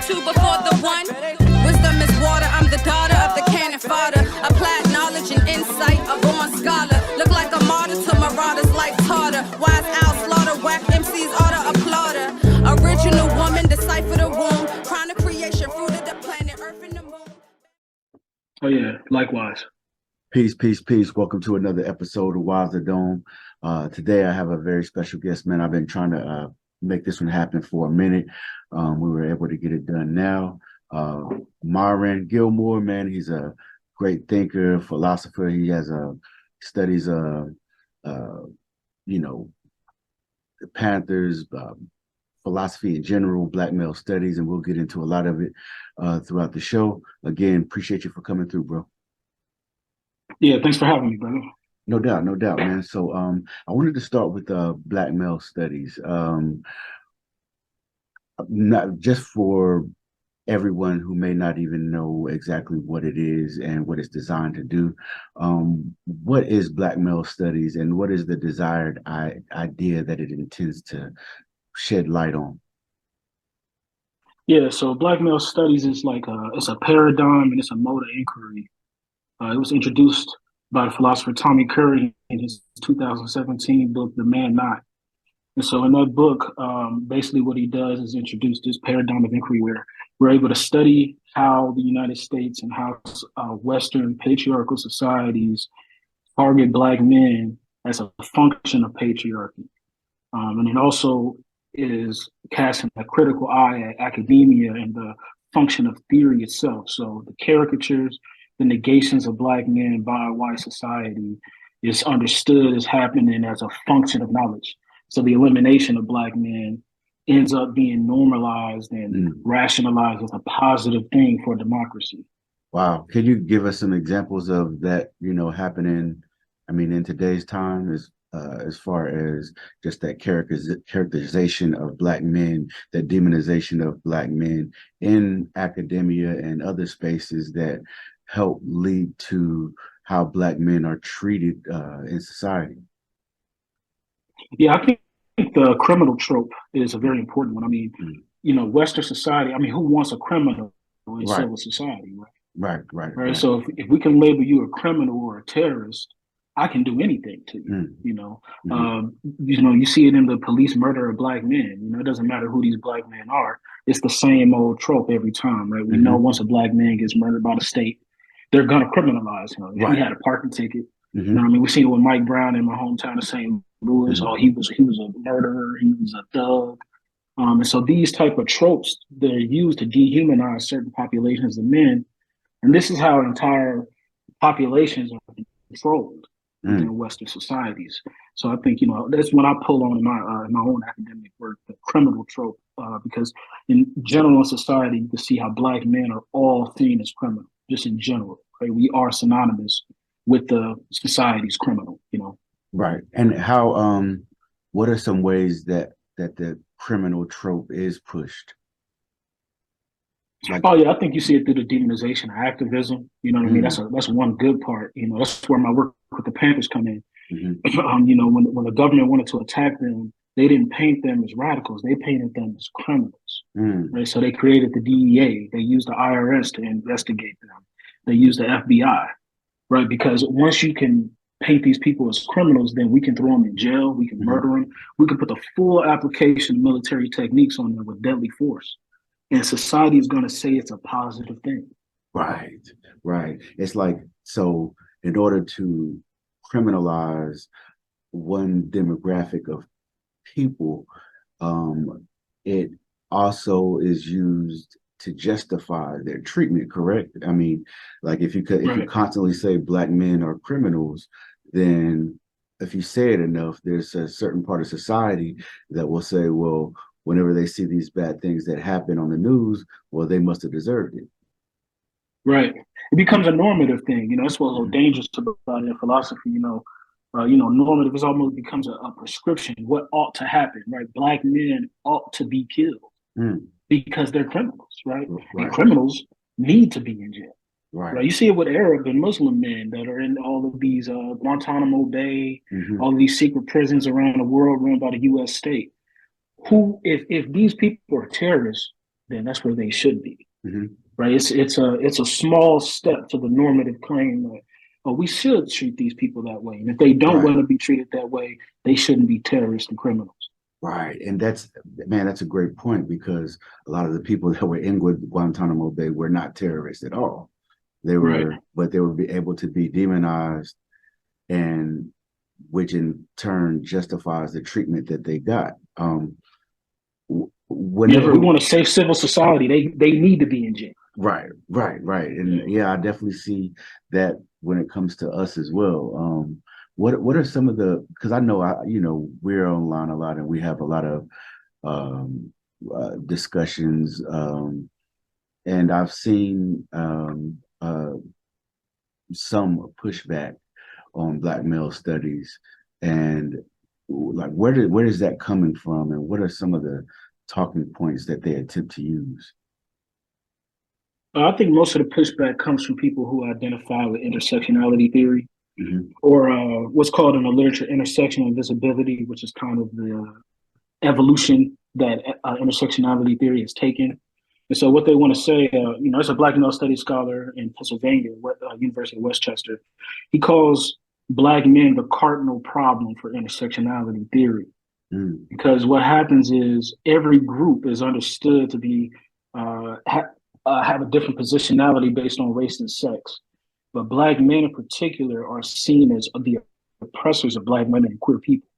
two before the one. Wisdom is water, I'm the daughter of the cannon fodder. Applied knowledge and insight, a born scholar. Look like a martyr to marauders like Tartar. Wise owl slaughter, whack MCs order applauder. Original woman, decipher the womb. Crown of creation, fruit of the planet, earth and the moon. Oh yeah, likewise. Peace, peace, peace. Welcome to another episode of Wise the Dome. Today I have a very special guest, man. I've been trying to make this one happen for a minute. We were able to get it done now. Miron Gilmore, man, he's a great thinker, philosopher. He has studies the Panthers, philosophy in general, black male studies, and we'll get into a lot of it throughout the show. Again, appreciate you for coming through, bro. Yeah, thanks for having me, brother. No doubt, man. So I wanted to start with black male studies. Not just for everyone who may not even know exactly what it is and what it's designed to do. What is black male studies, and what is the desired idea that it intends to shed light on? Yeah, so black male studies is like it's a paradigm and it's a mode of inquiry. It was introduced by the philosopher Tommy Curry in his 2017 book, The Man Not. And so in that book, basically what he does is introduce this paradigm of inquiry where we're able to study how the United States and how Western patriarchal societies target black men as a function of patriarchy. And it also is casting a critical eye at academia and the function of theory itself. So the caricatures, the negations of black men by white society is understood as happening as a function of knowledge. So the elimination of black men ends up being normalized and rationalized as a positive thing for democracy. Wow. Can you give us some examples of that, happening, in today's time, as far as just that characterization of black men, that demonization of black men in academia and other spaces that help lead to how black men are treated in society? Yeah, I think the criminal trope is a very important one. Western society, who wants a criminal in civil society, right? Right. So if we can label you a criminal or a terrorist, I can do anything to you. You see it in the police murder of black men. It doesn't matter who these black men are. It's the same old trope every time, right? We know once a black man gets murdered by the state, they're gonna criminalize him. If he had a parking ticket, we seen it with Mike Brown in my hometown of St. Louis. Oh, he was a murderer. He was a thug. And so these type of tropes, they're used to dehumanize certain populations of men, and this is how entire populations are controlled in Western societies. So I think that's what I pull on in my own academic work, the criminal trope, because in general in society you can see how black men are all seen as criminal, just in general. Right, we are synonymous with the society's criminal. Right, and how? What are some ways that the criminal trope is pushed? I think you see it through the demonization of activism. You know what I mean? That's one good part. That's where my work with the Panthers come in. When the government wanted to attack them, they didn't paint them as radicals. They painted them as criminals. Right? So they created the DEA. They used the IRS to investigate them. They used the FBI, right? Because once you can paint these people as criminals, then we can throw them in jail. We can murder them. We can put the full application of military techniques on them with deadly force. And society is going to say it's a positive thing. Right. It's like, so in order to criminalize one demographic of people, it also is used to justify their treatment, correct? Like if you constantly say black men are criminals, then if you say it enough, there's a certain part of society that will say, well, whenever they see these bad things that happen on the news, well, they must have deserved it. Right. It becomes a normative thing. That's what's so dangerous about in philosophy. Normative is almost becomes a prescription. What ought to happen, right? Black men ought to be killed because they're criminals, right? And criminals need to be in jail. Right. You see it with Arab and Muslim men that are in all of these Guantanamo Bay, all of these secret prisons around the world run by the U.S. state. If these people are terrorists, then that's where they should be. Right? It's a small step to the normative claim that, oh, we should treat these people that way. And if they don't want to be treated that way, they shouldn't be terrorists and criminals. Right. And that's a great point, because a lot of the people that were in Guantanamo Bay were not terrorists at all. They were, but they would be able to be demonized, and which in turn justifies the treatment that they got. Whenever we want a safe civil society, they need to be in jail. Right. And yeah, I definitely see that when it comes to us as well. What are some of the, because I know we're online a lot and we have a lot of discussions, and I've seen some pushback on Black male studies, and like where is that coming from, and what are some of the talking points that they attempt to use? I think most of the pushback comes from people who identify with intersectionality theory, or what's called in the literature intersectional invisibility, which is kind of the evolution that intersectionality theory has taken. And so what they want to say, there's a Black male studies scholar in Pennsylvania, University of Westchester. He calls Black men the cardinal problem for intersectionality theory. Because what happens is every group is understood to be have a different positionality based on race and sex. But Black men in particular are seen as the oppressors of Black women and queer people.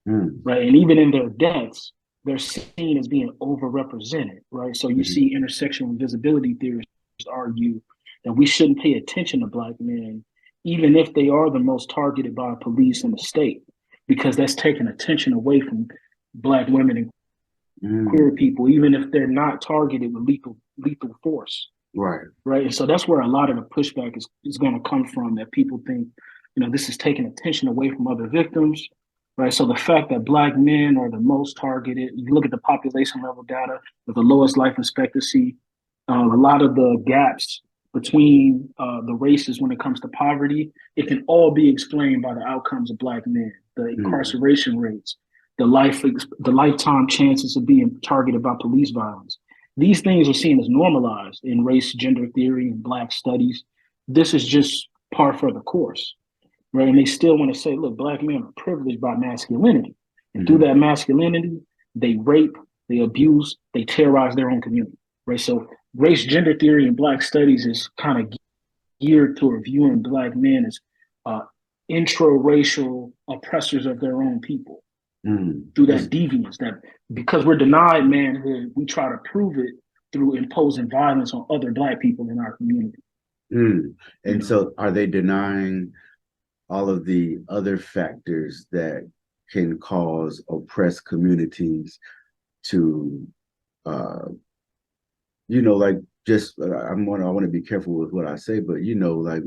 Right? And even in their deaths, they're seen as being overrepresented, right? So you see intersectional invisibility theorists argue that we shouldn't pay attention to Black men, even if they are the most targeted by police in the state, because that's taking attention away from Black women and queer people, even if they're not targeted with lethal force. Right. And so that's where a lot of the pushback is going to come from, that people think, this is taking attention away from other victims. Right. So the fact that Black men are the most targeted, you look at the population level data with the lowest life expectancy, a lot of the gaps between the races when it comes to poverty, it can all be explained by the outcomes of Black men, the incarceration rates, the lifetime chances of being targeted by police violence. These things are seen as normalized in race, gender theory, and Black studies. This is just par for the course. Right. And they still want to say, look, Black men are privileged by masculinity. And through that masculinity, they rape, they abuse, they terrorize their own community. Right. So race, gender theory, and Black studies is kind of geared toward viewing Black men as intra-racial oppressors of their own people through that deviance, that because we're denied manhood, we try to prove it through imposing violence on other Black people in our community. And so are they denying all of the other factors that can cause oppressed communities to, like just, I want to be careful with what I say, but, like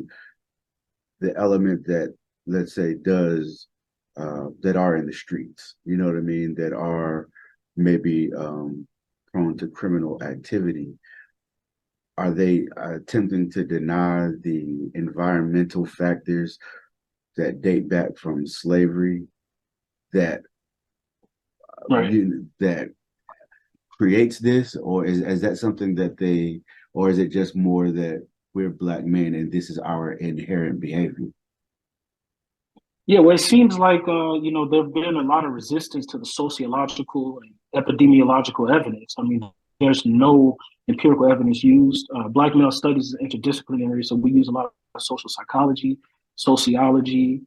the element that, let's say, does, that are in the streets, you know what I mean, that are maybe prone to criminal activity. Are they attempting to deny the environmental factors that date back from slavery that that creates this, or is that something that or is it just more that we're Black men and this is our inherent behavior? Yeah, well, it seems like there've been a lot of resistance to the sociological and epidemiological evidence. I mean, there's no empirical evidence used. Black male studies is interdisciplinary, so we use a lot of social psychology, sociology,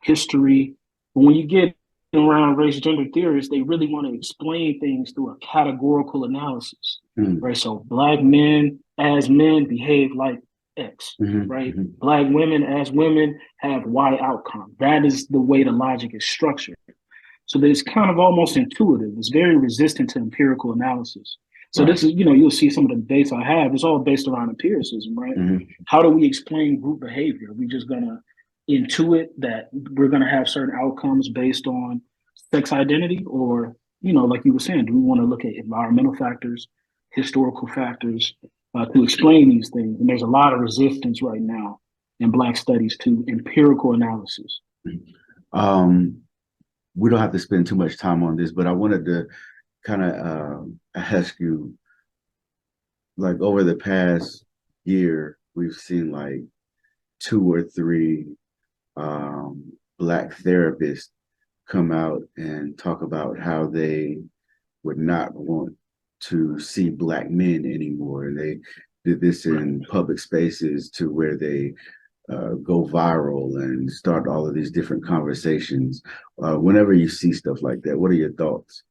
history. But when you get around race gender theorists, they really want to explain things through a categorical analysis, right? So Black men as men behave like X, right? Black women as women have Y outcome. That is the way the logic is structured. So that it's kind of almost intuitive. It's very resistant to empirical analysis. So this is, you'll see some of the debates I have, it's all based around empiricism, right? How do we explain group behavior? Are we just going to intuit that we're going to have certain outcomes based on sex identity? Or, like you were saying, do we want to look at environmental factors, historical factors to explain these things? And there's a lot of resistance right now in Black studies to empirical analysis. We don't have to spend too much time on this, but I wanted to kind of ask you, like over the past year, we've seen like 2 or 3 Black therapists come out and talk about how they would not want to see Black men anymore. And they did this in public spaces to where they go viral and start all of these different conversations. Whenever you see stuff like that, what are your thoughts?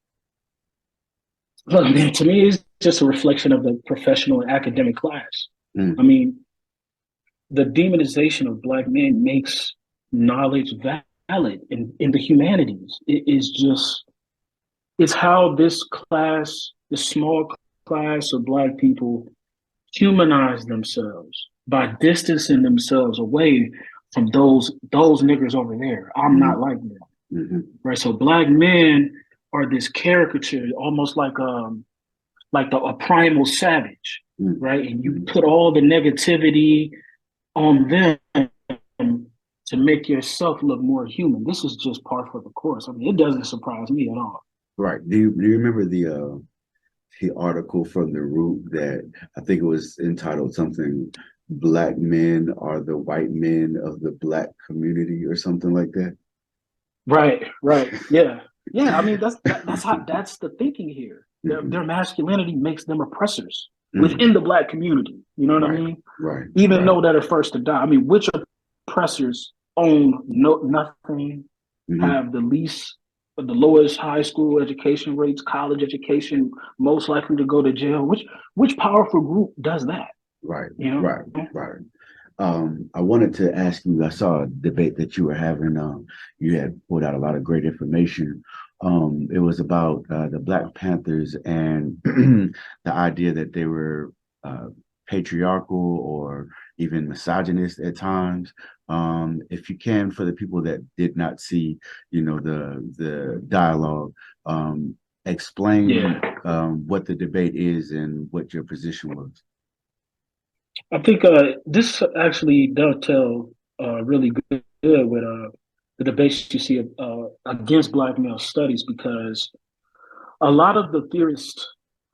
Look, man, to me, it's just a reflection of the professional and academic class. I mean, the demonization of Black men makes knowledge valid in the humanities. It is just, it's how this class, the small class of Black people, humanize themselves by distancing themselves away from those niggers over there. I'm not like them, right? So Black men are this caricature, almost like a primal savage, right? And you put all the negativity on them to make yourself look more human. This is just par for the course. I mean, it doesn't surprise me at all. Right. Do you remember the article from The Root that I think it was entitled something, Black men are the white men of the Black community or something like that? Right. Yeah. I mean, that's the thinking here. Their masculinity makes them oppressors within the Black community. You know what I mean? Right. Even though they're first to die. I mean, which oppressors own nothing, have the lowest high school education rates, college education, most likely to go to jail? Which powerful group does that? Right. You know? Right. I wanted to ask you, I saw a debate that you were having. You had put out a lot of great information. It was about the Black Panthers and the idea that they were patriarchal or even misogynist at times. If you can, for the people that did not see, the dialogue, explain what the debate is and what your position was. I think this actually dovetails really good with the debates you see against Black male studies, because a lot of the theorists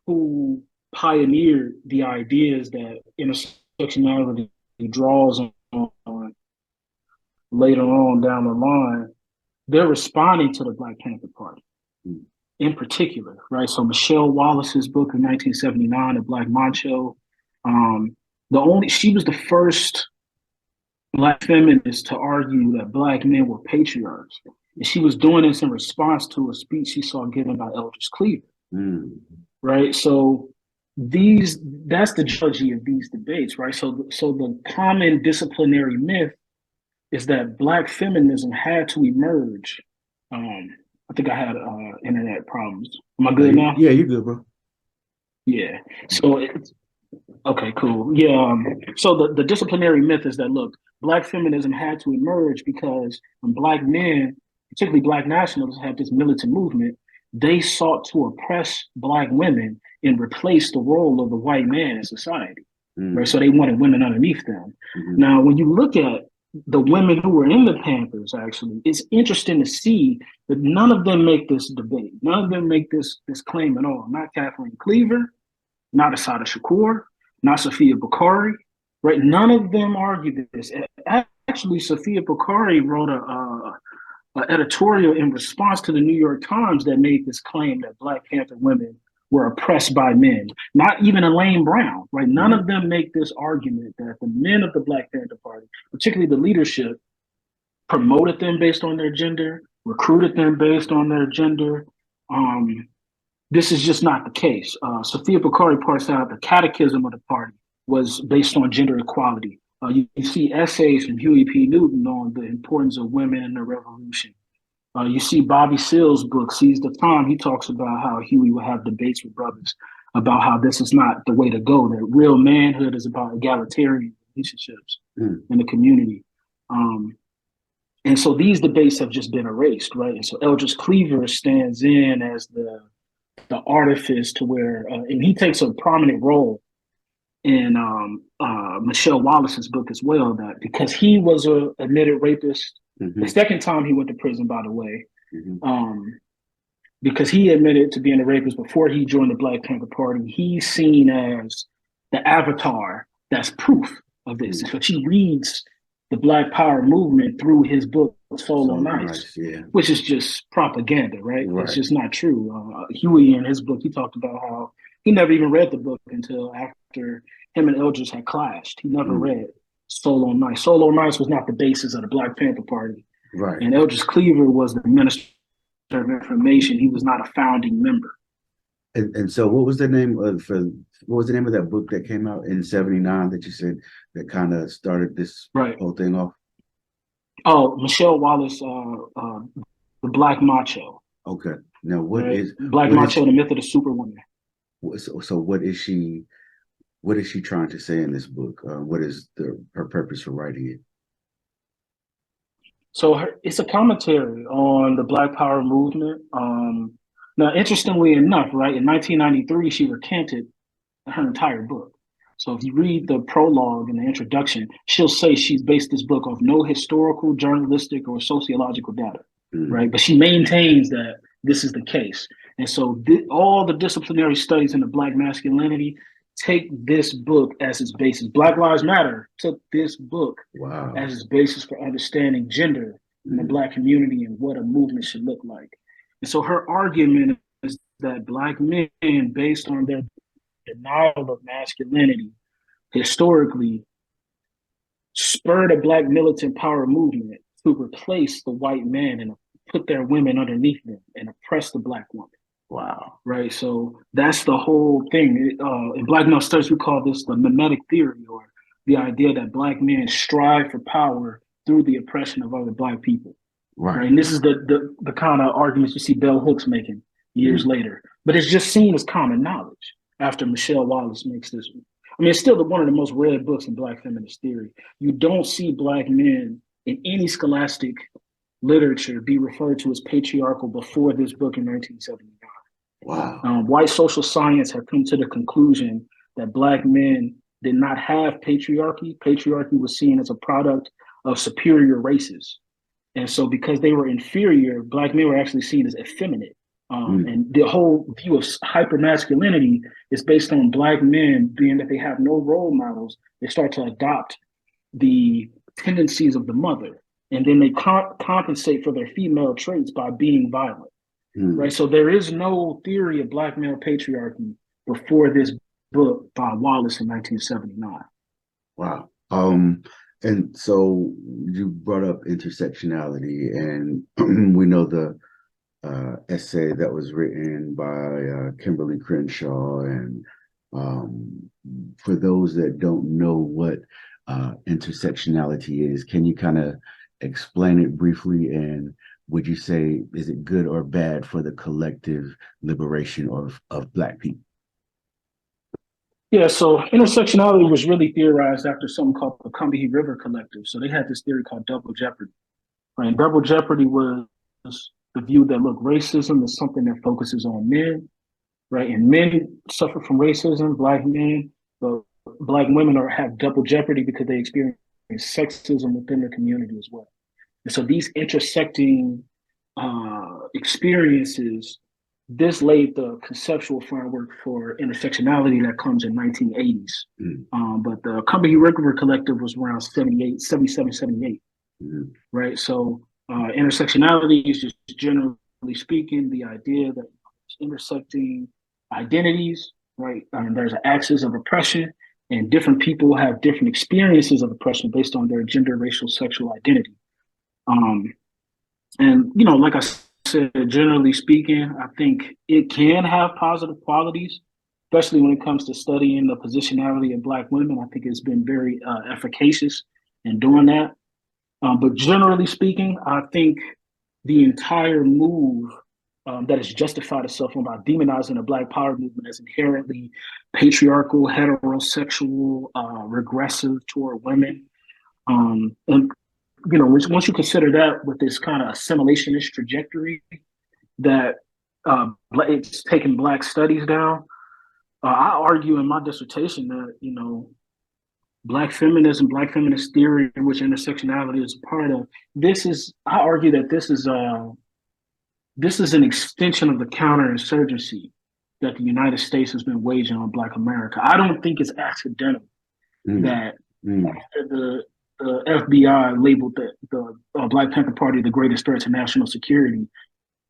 who pioneered the ideas that intersectionality draws on later on down the line, they're responding to the Black Panther Party in particular, right? So Michelle Wallace's book in 1979, A Black Macho, she was the first Black feminist to argue that Black men were patriarchs. And she was doing this in response to a speech she saw given by Eldridge Cleaver, right? So that's the judgy of these debates, right? So the common disciplinary myth is that Black feminism had to emerge. I think I had internet problems. Am I good now? Yeah, you're good, bro. Yeah. So okay, cool. Yeah. So the disciplinary myth is that, look, Black feminism had to emerge because when Black men, particularly Black nationalists, had this militant movement, they sought to oppress Black women and replace the role of the white man in society. Right? So they wanted women underneath them. Now, when you look at the women who were in the Panthers, actually, it's interesting to see that none of them make this debate. None of them make this claim at all. Not Kathleen Cleaver, not Assata Shakur, not Sophia Bukhari, right? None of them argue this. Actually, Sophia Bukhari wrote an editorial in response to the New York Times that made this claim that Black Panther women were oppressed by men. Not even Elaine Brown, right? None of them make this argument that the men of the Black Panther Party, particularly the leadership, promoted them based on their gender, recruited them based on their gender. This is just not the case. Sophia Bukhari points out the catechism of the party was based on gender equality. You see essays from Huey P. Newton on the importance of women in the revolution. You see Bobby Seale's book, Seize the Time. He talks about how Huey would have debates with brothers about how this is not the way to go, that real manhood is about egalitarian relationships in the community. And so these debates have just been erased, right? And so Eldridge Cleaver stands in as the artifice to where, and he takes a prominent role in Michelle Wallace's book as well, that because he was an admitted rapist, the second time he went to prison, by the way, because he admitted to being a rapist before he joined the Black Panther Party, he's seen as the avatar that's proof of this. So she reads the Black Power movement through his book Soul on Ice, which is just propaganda, right? It's just not true. Huey, in his book, he talked about how he never even read the book until after him and Eldridge had clashed. He never read Soul on Ice. Soul on Ice was not the basis of the Black Panther Party. Right. And Eldridge Cleaver was the Minister of Information. He was not a founding member. And so what was the name of that book that came out in 79 that you said that kind of started this whole thing off? Oh, Michelle Wallace, The Black Macho. Okay. Now what is Black Macho, the Myth of the Superwoman. So what is she trying to say in this book? What is her purpose for writing it? So it's a commentary on the Black Power movement. Now, interestingly enough, right, in 1993, she recanted her entire book. So if you read the prologue and the introduction, she'll say she's based this book off no historical, journalistic, or sociological data, right? But she maintains that this is the case. And so all the disciplinary studies into Black masculinity take this book as its basis. Black Lives Matter took this book as its basis for understanding gender in the Black community and what a movement should look like. And so her argument is that Black men, based on their denial of masculinity, historically spurred a Black militant power movement to replace the white man and put their women underneath them and oppress the Black woman. Wow. Right. So that's the whole thing. In Black male studies, we call this the mimetic theory, or the idea that Black men strive for power through the oppression of other Black people. Right. And this is the kind of arguments you see Bell Hooks making years later. But it's just seen as common knowledge after Michelle Wallace makes this. I mean, it's still one of the most read books in Black feminist theory. You don't see Black men in any scholastic literature be referred to as patriarchal before this book in 1979. Wow. White social science had come to the conclusion that Black men did not have patriarchy. Patriarchy was seen as a product of superior races. And so because they were inferior, Black men were actually seen as effeminate. And the whole view of hypermasculinity is based on Black men being that they have no role models. They start to adopt the tendencies of the mother, and then they compensate for their female traits by being violent. Right. So there is no theory of Black male patriarchy before this book by Wallace in 1979. Wow. And so you brought up intersectionality, and we know the essay that was written by Kimberly Crenshaw. And for those that don't know what intersectionality is, can you kind of explain it briefly? And would you say, is it good or bad for the collective liberation of Black people? Yeah, so intersectionality was really theorized after something called the Combahee River Collective. So they had this theory called double jeopardy. Right? And double jeopardy was the view that, look, racism is something that focuses on men, right? And men suffer from racism, Black men, but Black women have double jeopardy because they experience sexism within their community as well. And so these intersecting experiences, this laid the conceptual framework for intersectionality that comes in 1980s. But the Combahee River Collective was around 77, 78, right? So intersectionality is just generally speaking the idea that intersecting identities, right? There's an axis of oppression, and different people have different experiences of oppression based on their gender, racial, sexual identity. And, you know, like I said, generally speaking, I think it can have positive qualities, especially when it comes to studying the positionality of Black women. I think it's been very efficacious in doing that. But generally speaking, I think the entire move that has justified itself by demonizing the Black Power movement as inherently patriarchal, heterosexual, regressive toward women. And you know, once you consider that with this kind of assimilationist trajectory that it's taken Black studies down, I argue in my dissertation that, you know, Black feminism, Black feminist theory, in which intersectionality is a part of, I argue that this is an extension of the counterinsurgency that the United States has been waging on Black America. I don't think it's accidental that the FBI labeled the Black Panther Party the greatest threat to national security,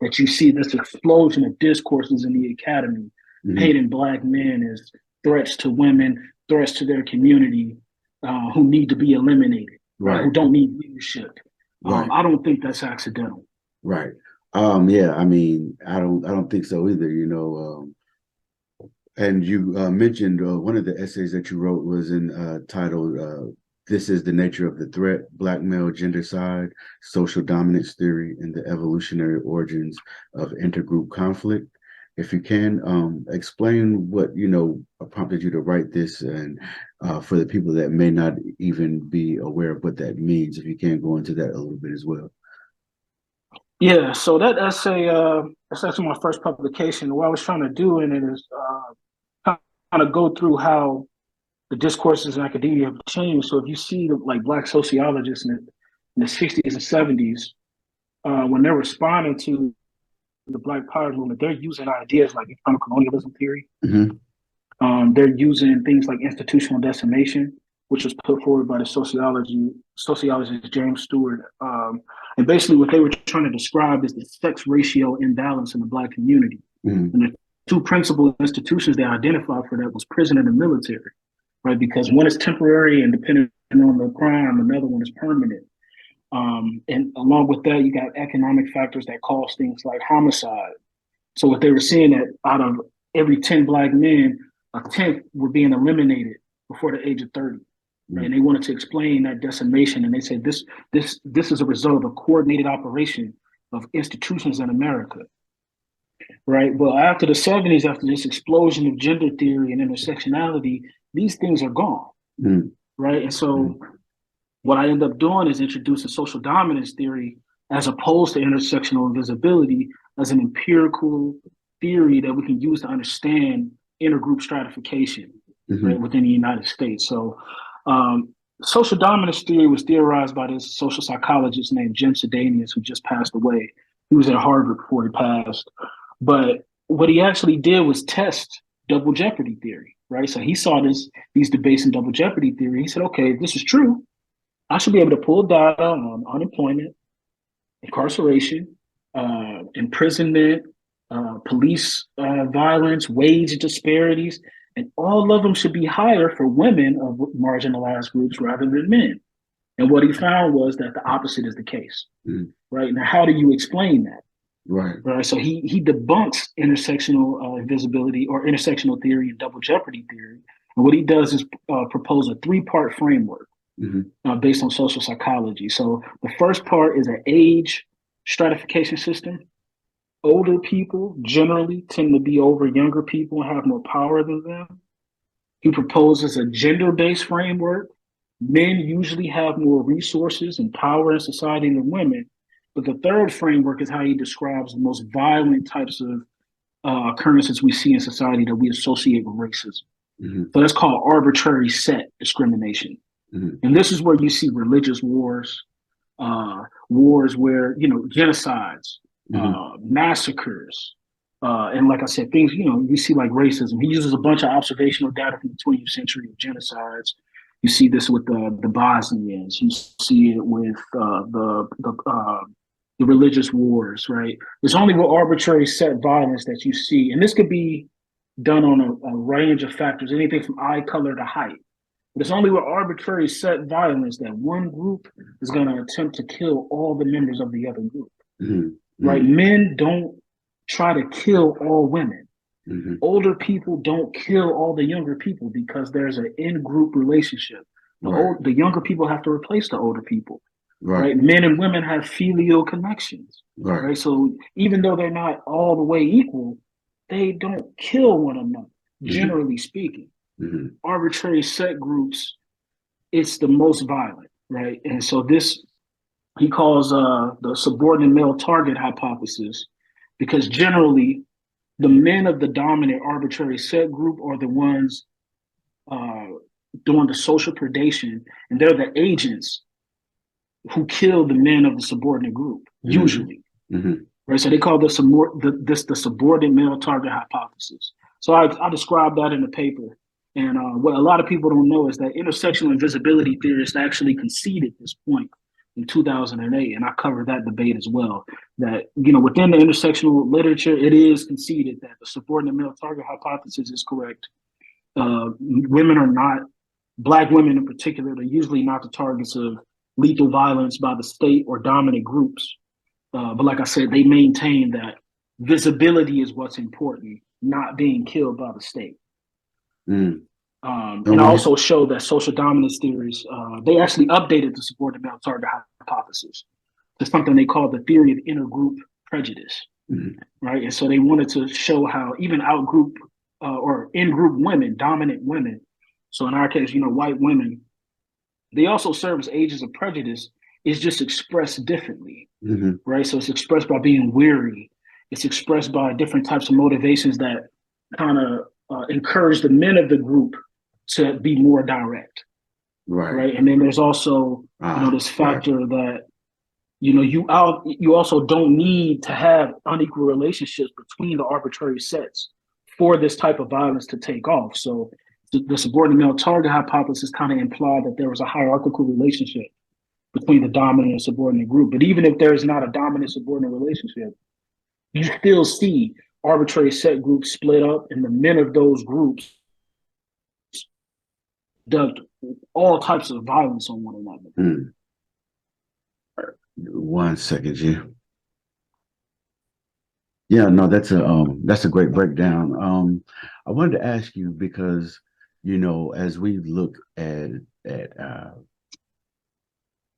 that you see this explosion of discourses in the academy painting Black men as threats to women, threats to their community, who need to be eliminated, who don't need leadership. I don't think that's accidental. Right. Yeah, I mean, I don't think so either, you know. And you mentioned one of the essays that you wrote was titled "This is the Nature of the Threat: Black Male Gendercide, Social Dominance Theory, and the Evolutionary Origins of Intergroup Conflict." If you can explain what, you know, prompted you to write this, and for the people that may not even be aware of what that means, if you can go into that a little bit as well. Yeah, so that essay, that's actually my first publication. What I was trying to do in it is kind of go through how the discourses in academia have changed. So if you see like Black sociologists in the 60s and 70s, when they're responding to the Black Power movement, they're using ideas like economic colonialism theory. They're using things like institutional decimation, which was put forward by the sociologist James Stewart. And basically what they were trying to describe is the sex ratio imbalance in the Black community. And the two principal institutions they identified for that was prison and the military, right? Because one is temporary and dependent on the crime, another one is permanent. And along with that, you got economic factors that cause things like homicide. So what they were seeing that out of every 10 Black men, a 10th were being eliminated before the age of 30. And they wanted to explain that decimation. And they said this is a result of a coordinated operation of institutions in America. Right. Well, after the 70s, after this explosion of gender theory and intersectionality, these things are gone. Right. And so what I end up doing is introducing social dominance theory as opposed to intersectional invisibility as an empirical theory that we can use to understand intergroup stratification right, within the United States. So social dominance theory was theorized by this social psychologist named Jim Sedanius, who just passed away. He was at Harvard before he passed. But what he actually did was test double jeopardy theory, right? So he saw these debates in double jeopardy theory. He said, okay, if this is true, I should be able to pull data on unemployment, incarceration, imprisonment, police violence, wage disparities, and all of them should be higher for women of marginalized groups rather than men. And what he found was that the opposite is the case, right? Now, how do you explain that? Right. So he debunks intersectional invisibility or intersectional theory and double jeopardy theory. And what he does is propose a 3-part framework based on social psychology. So the first part is an age stratification system. Older people generally tend to be over younger people and have more power than them. He proposes a gender-based framework. Men usually have more resources and power in society than women. But the third framework is how he describes the most violent types of occurrences we see in society that we associate with racism. So that's called arbitrary set discrimination. And this is where you see religious wars, wars where, genocides, massacres, and like I said, things, you see like racism. He uses a bunch of observational data from the 20th century of genocides. You see this with the Bosnians. You see it with the religious wars, right? It's only with arbitrary set violence that you see, and this could be done on a range of factors, anything from eye color to height. But it's only with arbitrary set violence that one group is going to attempt to kill all the members of the other group, right? Men don't try to kill all women. Older people don't kill all the younger people because there's an in-group relationship. The younger people have to replace the older people. Right. Men and women have filial connections. Right. So even though they're not all the way equal, they don't kill one another, generally speaking. Arbitrary set groups, it's the most violent, right? And so this he calls the subordinate male target hypothesis, because generally the men of the dominant arbitrary set group are the ones doing the social predation, and they're the agents who kill the men of the subordinate group, usually. Right, so they call this the subordinate male target hypothesis. So I described that in the paper. And what a lot of people don't know is that intersectional invisibility theorists actually conceded this point in 2008, and I covered that debate as well. That within the intersectional literature, it is conceded that the subordinate male target hypothesis is correct. Women are not, Black women in particular, they're usually not the targets of lethal violence by the state or dominant groups. But like I said, they maintain that visibility is what's important, not being killed by the state. And I also showed that social dominance theories, they actually updated the subordinate male target hypothesis to something they call the theory of intergroup prejudice, right? And so they wanted to show how even outgroup or in-group women, dominant women, so in our case, white women, they also serve as agents of prejudice. It's just expressed differently, right? So it's expressed by being weary. It's expressed by different types of motivations that kind of encourage the men of the group to be more direct, right? And then there's also this factor that you also don't need to have unequal relationships between the arbitrary sets for this type of violence to take off. So the subordinate male target hypothesis kind of implied that there was a hierarchical relationship between the dominant and subordinate group. But even if there's not a dominant subordinate relationship, you still see arbitrary set groups split up, and the men of those groups conduct all types of violence on one another. 1 second, G. Yeah, no, that's a great breakdown. I wanted to ask you because, as we look at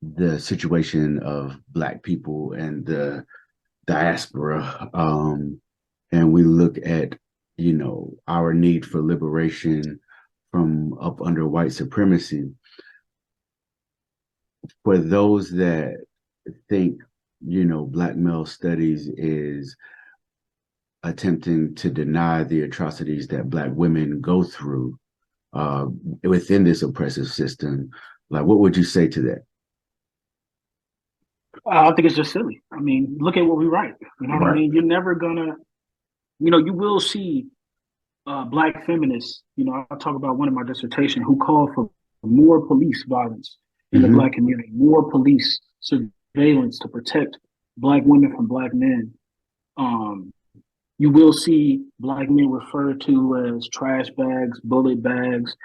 the situation of Black people and the diaspora, and we look at, our need for liberation from up under white supremacy, for those that think, Black male studies is attempting to deny the atrocities that Black women go through within this oppressive system, like, what would you say to that? I think it's just silly. I mean, look at what we write. You know what I mean? You're never gonna, you will see Black feminists, I talk about one in my dissertation, who call for more police violence in the Black community, more police surveillance to protect Black women from Black men. You will see Black men referred to as trash bags, bullet bags,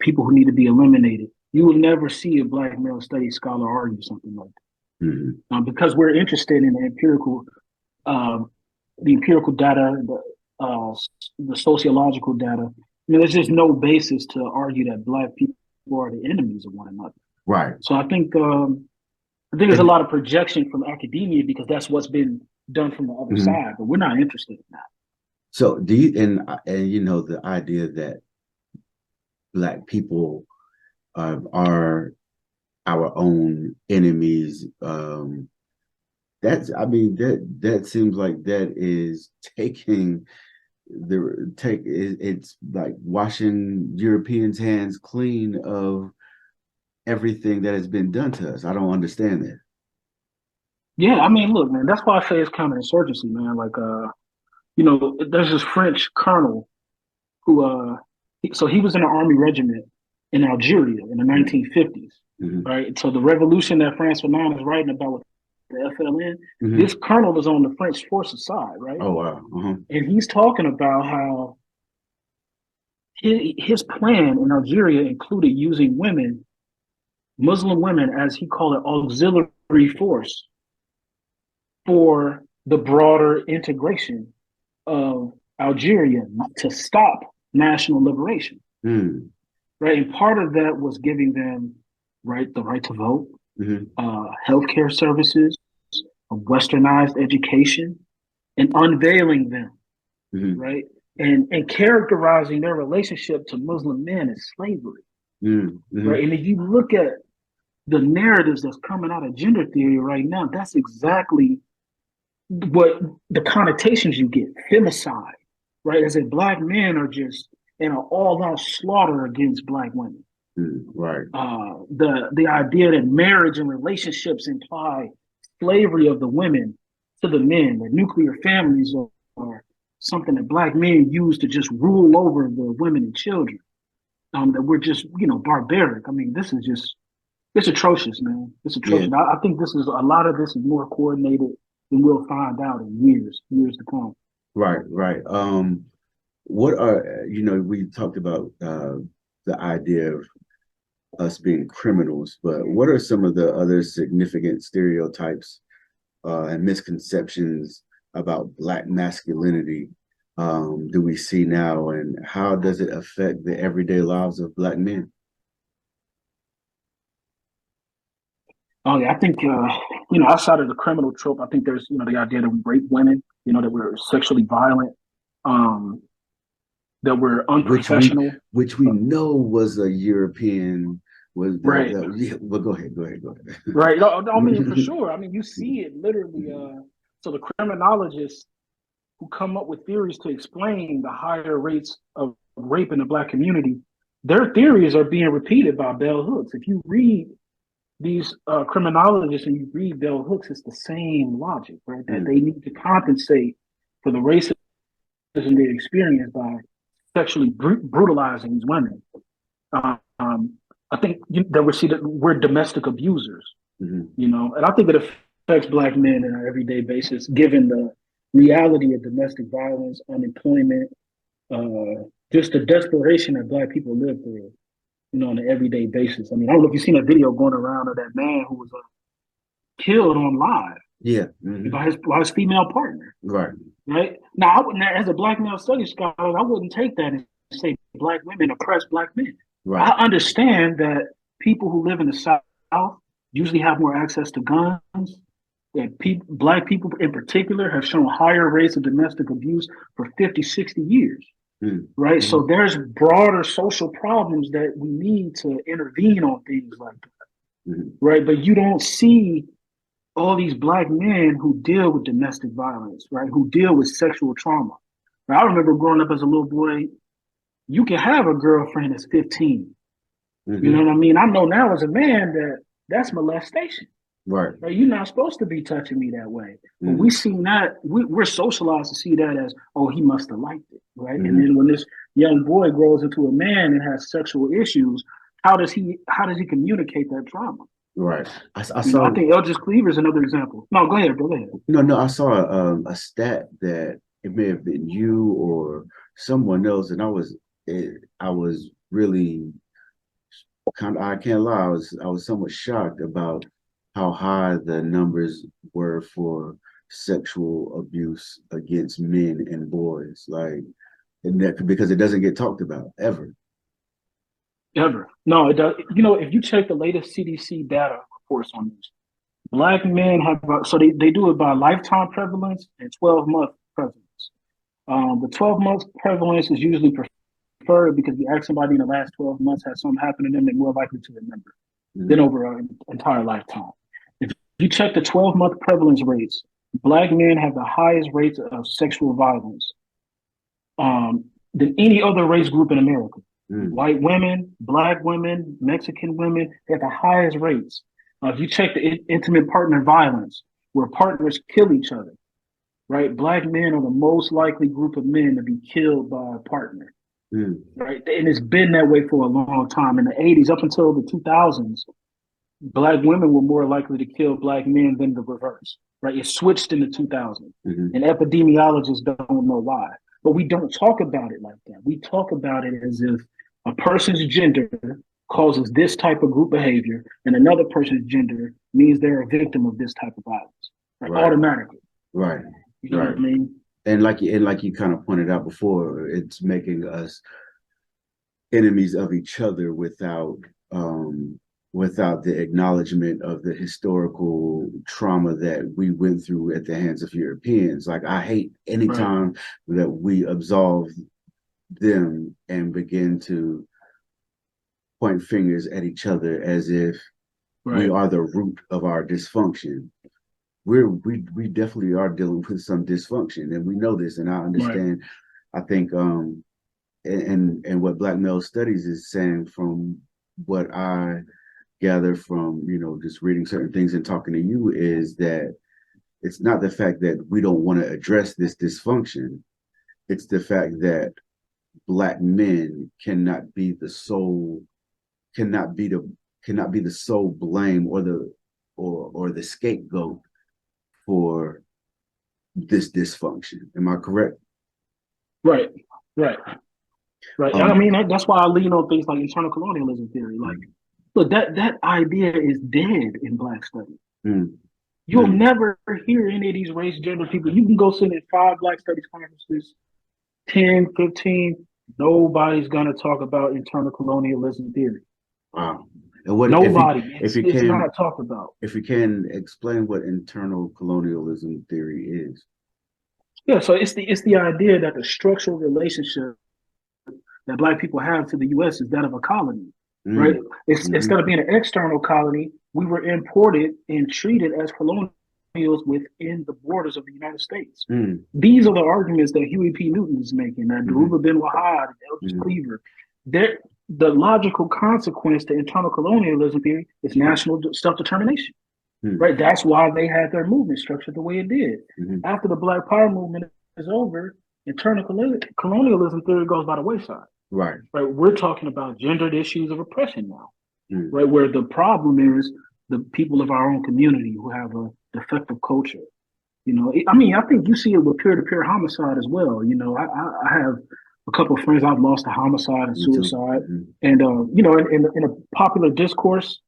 people who need to be eliminated. You will never see a Black male studies scholar argue something like that. Because we're interested in the empirical data, the sociological data. There's just no basis to argue that Black people are the enemies of one another. Right. So I think there's a lot of projection from academia because that's what's been done from the other side, but we're not interested in that. So do you, and the idea that Black people are our own enemies, that seems like that is it's like washing Europeans' hands clean of everything that has been done to us. I don't understand that. Yeah, I mean, look, man, that's why I say it's counterinsurgency, man. Like, there's this French colonel who, so he was in an army regiment in Algeria in the 1950s, right? So the revolution that France Fanon is writing about with the FLN, this colonel is on the French forces side, right? Oh, wow. And he's talking about how his plan in Algeria included using women, Muslim women, as he called it, auxiliary force for the broader integration of Algeria to stop national liberation, right? And part of that was giving them the right to vote, healthcare services, a westernized education, and unveiling them, right? And characterizing their relationship to Muslim men as slavery, right? And if you look at the narratives that's coming out of gender theory right now, that's exactly what the connotations you get. Femicide, right? As if Black men are just in an all-out slaughter against Black women. Right. The idea that marriage and relationships imply slavery of the women to the men, that nuclear families are something that Black men use to just rule over the women and children. That we're just, barbaric. I mean, this is just, it's atrocious, man. It's atrocious. Yeah. I think a lot of this is more coordinated than we'll find out in years to come. Right. What are, we talked about the idea of us being criminals, but what are some of the other significant stereotypes and misconceptions about Black masculinity do we see now, and how does it affect the everyday lives of Black men? Oh yeah, I think outside of the criminal trope, I think there's the idea that we rape women, that we're sexually violent, that we're unprofessional, which we know was a European. Right. But go ahead. Right. No, I mean, for sure. I mean, you see it literally. So the criminologists who come up with theories to explain the higher rates of rape in the Black community, their theories are being repeated by bell hooks. If you read these criminologists and you read bell hooks, it's the same logic, right? That they need to compensate for the racism they experience by sexually brutalizing these women. I think that we're domestic abusers, and I think it affects Black men on an everyday basis, given the reality of domestic violence, unemployment, just the desperation that Black people live through, on an everyday basis. I mean, I don't know if you've seen a video going around of that man who was killed on live, by his female partner, right. Now, as a Black male studies scholar, I wouldn't take that and say Black women oppress Black men. Right. I understand that people who live in the South usually have more access to guns, that Black people in particular have shown higher rates of domestic abuse for 50, 60 years, right? So there's broader social problems that we need to intervene on things like that, right? But you don't see all these Black men who deal with domestic violence, right? Who deal with sexual trauma. Right? I remember growing up as a little boy, you can have a girlfriend that's 15. You know what I mean? I know now as a man that's molestation. Right. You're not supposed to be touching me that way. But we see that, we're socialized to see that as, oh, he must have liked it, right? And then when this young boy grows into a man and has sexual issues, how does he communicate that trauma? Right. I think Eldridge Cleaver is another example. No, go ahead. No, I saw a stat that it may have been you or someone else, and I was really I can't lie, I was somewhat shocked about how high the numbers were for sexual abuse against men and boys, because it doesn't get talked about ever. No, it does. If you check the latest CDC data reports on this, Black men have, so they do it by lifetime prevalence and 12-month prevalence. The 12-month prevalence is usually preferred because if you ask somebody in the last 12 months has something happened to them, they're more likely to remember than over an entire lifetime. If you check the 12-month prevalence rates, Black men have the highest rates of sexual violence than any other race group in America. White women, Black women, Mexican women, they have the highest rates. If you check the intimate partner violence, where partners kill each other, right? Black men are the most likely group of men to be killed by a partner. Right, and it's been that way for a long time. In the 80s, up until the 2000s, Black women were more likely to kill Black men than the reverse. Right, it switched in the 2000s, and epidemiologists don't know why. But we don't talk about it like that. We talk about it as if a person's gender causes this type of group behavior, and another person's gender means they're a victim of this type of violence, automatically. Right. You know what I mean? And like you kind of pointed out before, it's making us enemies of each other without the acknowledgement of the historical trauma that we went through at the hands of Europeans. Like, I hate any time that we absolve them and begin to point fingers at each other as if we are the root of our dysfunction. We definitely are dealing with some dysfunction, and we know this, and I understand. I think and what Black male studies is saying, from what I gather from just reading certain things and talking to you, is that it's not the fact that we don't want to address this dysfunction, it's the fact that Black men cannot be the sole blame or the scapegoat for this dysfunction. Am I correct? Right. I mean, that's why I lean on things like internal colonialism theory. Like, look, that idea is dead in Black studies. You'll never hear any of these race gender people. You can go sit in 5 Black studies conferences, 10, 15. Nobody's gonna talk about internal colonialism theory. Wow. And what nobody? It's not talked about. If you can explain what internal colonialism theory is. Yeah, so it's the idea that the structural relationship that Black people have to the U.S. is that of a colony, right? Instead of being an external colony, we were imported and treated as colonials within the borders of the United States. These are the arguments that Huey P. Newton is making, that Dharuba Ben Wahad, and Eldridge Cleaver. The logical consequence to internal colonialism theory is national self-determination. Right, that's why they had their movement structured the way it did. After the Black Power movement is over, internal colonialism theory goes by the wayside. Right, we're talking about gendered issues of oppression now. Right, where the problem is the people of our own community who have a defective culture. You know, I mean, I think you see it with peer-to-peer homicide as well. You know, I have a couple of friends I've lost to homicide and suicide, and you know, in a popular discourse,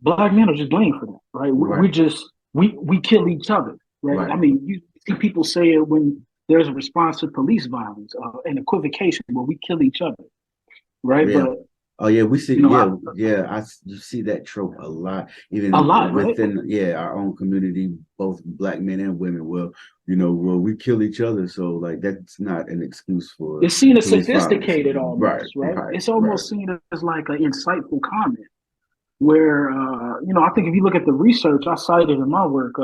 Black men are just blamed for that, right? We kill each other, right? I mean, you see people say it when there's a response to police violence, an equivocation where we kill each other, right? But we see, you see that trope a lot, even within our own community, both Black men and women. Well, we kill each other, so like that's not an excuse for. It's seen as sophisticated, almost, right? It's almost seen as like an insightful comment. Where, I think if you look at the research I cited in my work,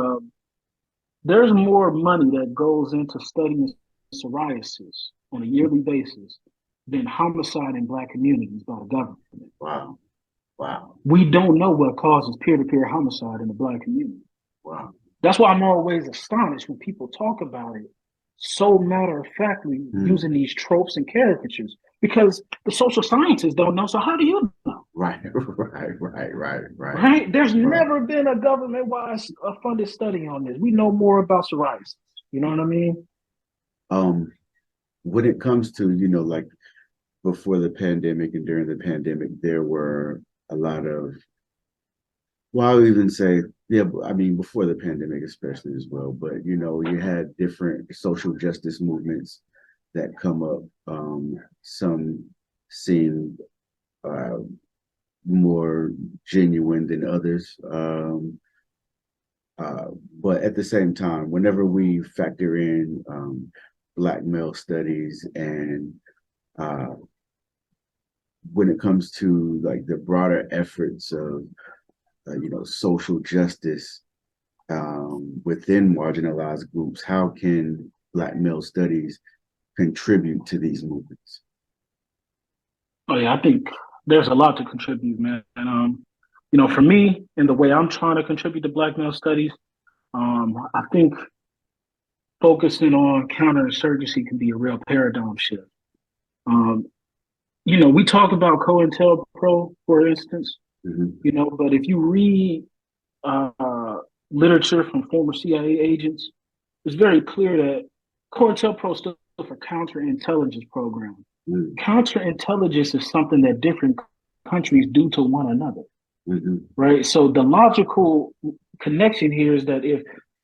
there's more money that goes into studying psoriasis on a yearly basis than homicide in Black communities by the government. Wow. We don't know what causes peer-to-peer homicide in the Black community. Wow. That's why I'm always astonished when people talk about it so matter-of-factly using these tropes and caricatures, because the social scientists don't know, so how do you know? Right. There's never been a government-wide funded study on this. We know more about psoriasis. You know what I mean? When it comes to, like before the pandemic and during the pandemic, there were a lot of, I would even say, before the pandemic especially as well, but, you had different social justice movements that come up. Some seem more genuine than others. But at the same time, whenever we factor in Black male studies and when it comes to like the broader efforts of social justice within marginalized groups, how can Black male studies contribute to these movements? Oh yeah, I think there's a lot to contribute, man. And for me, in the way I'm trying to contribute to Black male studies, I think focusing on counterinsurgency can be a real paradigm shift. We talk about COINTELPRO, for instance, but if you read literature from former CIA agents, it's very clear that COINTELPRO stood for Counterintelligence Program. Counterintelligence is something that different countries do to one another, right? So the logical connection here is that if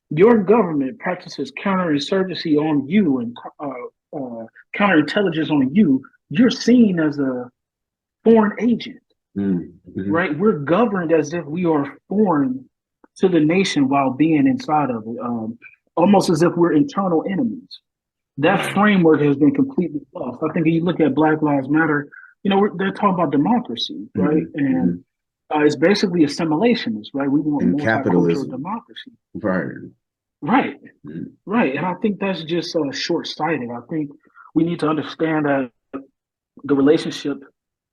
your government practices counterinsurgency on you and counterintelligence on you, you're seen as a foreign agent, right? We're governed as if we are foreign to the nation while being inside of it, almost as if we're internal enemies. That framework has been completely lost. I think if you look at Black Lives Matter, they're talking about democracy, right? And it's basically assimilationist, right? We want more capitalism, democracy, right. And I think that's just short-sighted. I think we need to understand that the relationship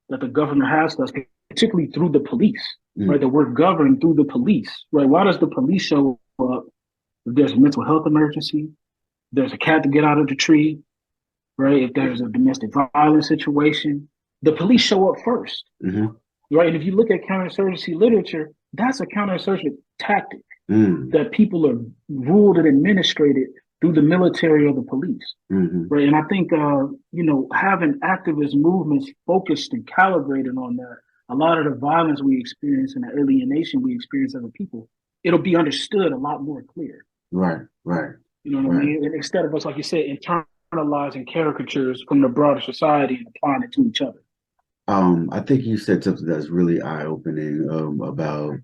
that the government has to us, particularly through the police, right? That we're governed through the police, right? Why does the police show up if there's a mental health emergency? There's a cat to get out of the tree. right? If there's a domestic violence situation, the police show up first, right? And if you look at counterinsurgency literature, that's a counterinsurgency tactic that people are ruled and administrated through the military or the police, right? And I think, having activist movements focused and calibrated on that, a lot of the violence we experience and the alienation we experience as a people, it'll be understood a lot more clear. Right. You know what I mean? And instead of us, like you said, internalizing caricatures from the broader society and applying it to each other. I think you said something that's really eye-opening about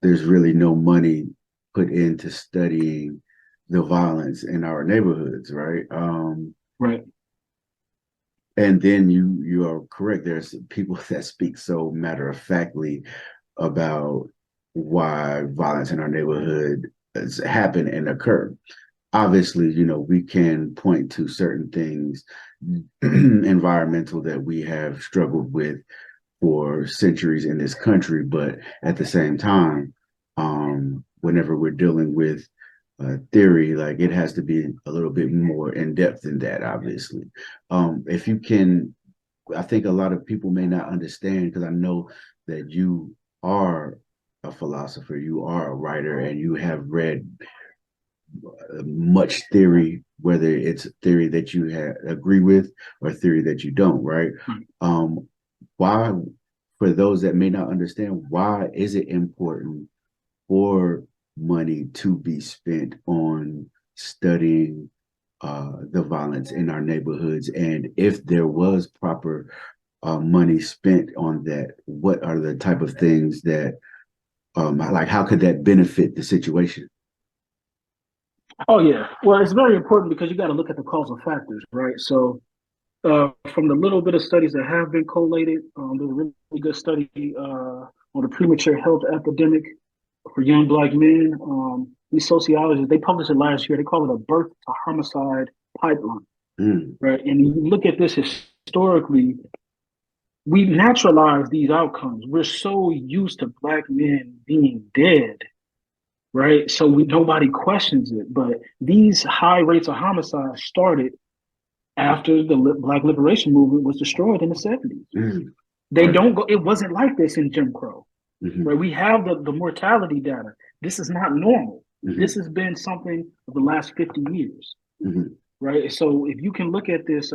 there's really no money put into studying the violence in our neighborhoods, right? Right. And then you are correct. There's people that speak so matter-of-factly about why violence in our neighborhood has happened and occurred. Obviously, we can point to certain things environmental that we have struggled with for centuries in this country, but at the same time, whenever we're dealing with theory, like it has to be a little bit more in depth than that, obviously. If you can, I think a lot of people may not understand, because I know that you are a philosopher, you are a writer, and you have read much theory, whether it's theory that you agree with or theory that you don't, right? Why, for those that may not understand, why is it important for money to be spent on studying the violence in our neighborhoods? And if there was proper money spent on that, what are the type of things that, like, how could that benefit the situation? Oh, yeah. Well, it's very important because you got to look at the causal factors, right? So from the little bit of studies that have been collated, there's a really good study on the premature health epidemic for young Black men. These sociologists, they published it last year. They call it a birth to homicide pipeline, right? And you look at this historically, we naturalize these outcomes. We're so used to Black men being dead, right? So nobody questions it. But these high rates of homicide started after the Black liberation movement was destroyed in the 70s. They don't go, it wasn't like this in Jim Crow, right? We have the mortality data. This is not normal. This has been something of the last 50 years, right? So if you can look at this,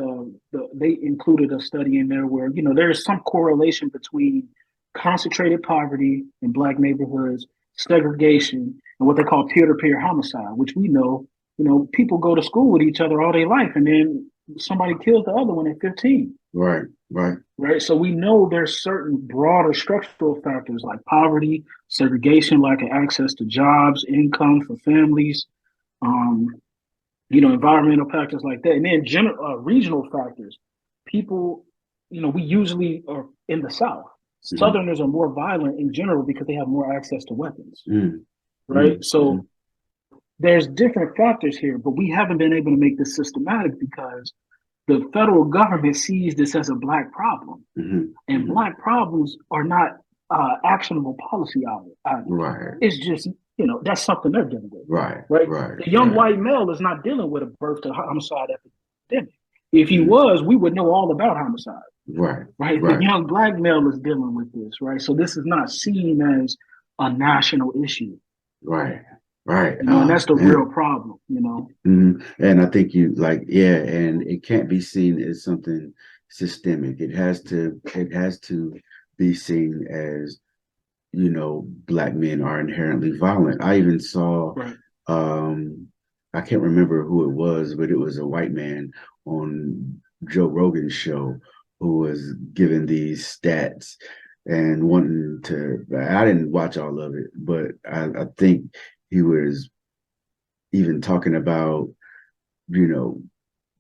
they included a study in there where, there is some correlation between concentrated poverty in Black neighborhoods, segregation, and what they call peer-to-peer homicide, which we know, people go to school with each other all their life, and then somebody kills the other one at 15. Right. So we know there's certain broader structural factors like poverty, segregation, lack of access to jobs, income for families, environmental factors like that. And then regional factors. People, we usually are in the South. Southerners are more violent in general because they have more access to weapons. Right. So there's different factors here, but we haven't been able to make this systematic because the federal government sees this as a Black problem, and Black problems are not actionable policy items. Right. It's just, that's something they're dealing with. Right. The young white male is not dealing with a birth to homicide epidemic. If he was, we would know all about homicide. Right. The young Black male is dealing with this, right? So this is not seen as a national issue. Right. And that's the real problem, And I think and it can't be seen as something systemic. It has to be seen as, Black men are inherently violent. I even saw, I can't remember who it was, but it was a white man on Joe Rogan's show who was giving these stats and wanting to, I didn't watch all of it, but I think he was even talking about,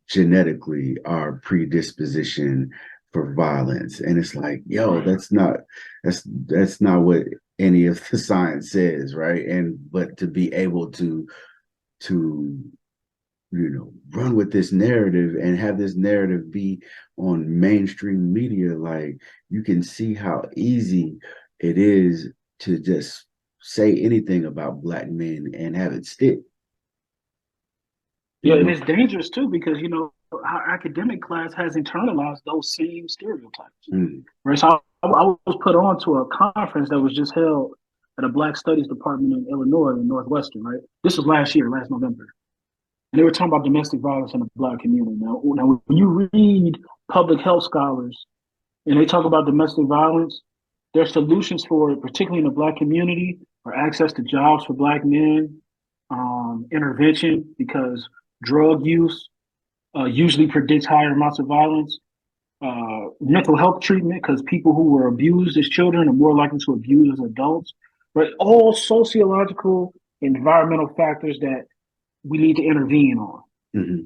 genetically our predisposition for violence. And it's like, that's not what any of the science says, right? But to be able to run with this narrative and have this narrative be on mainstream media, like, you can see how easy it is to just say anything about Black men and have it stick. Yeah, and it's dangerous too because our academic class has internalized those same stereotypes. Right. So I was put on to a conference that was just held at a Black Studies department in Illinois, in Northwestern. Right. This was last November, and they were talking about domestic violence in the Black community. Now when you read public health scholars and they talk about domestic violence, their solutions for it, particularly in the Black community, are access to jobs for Black men, intervention, because drug use usually predicts higher amounts of violence, mental health treatment, because people who were abused as children are more likely to abuse as adults, but all sociological, environmental factors that we need to intervene on,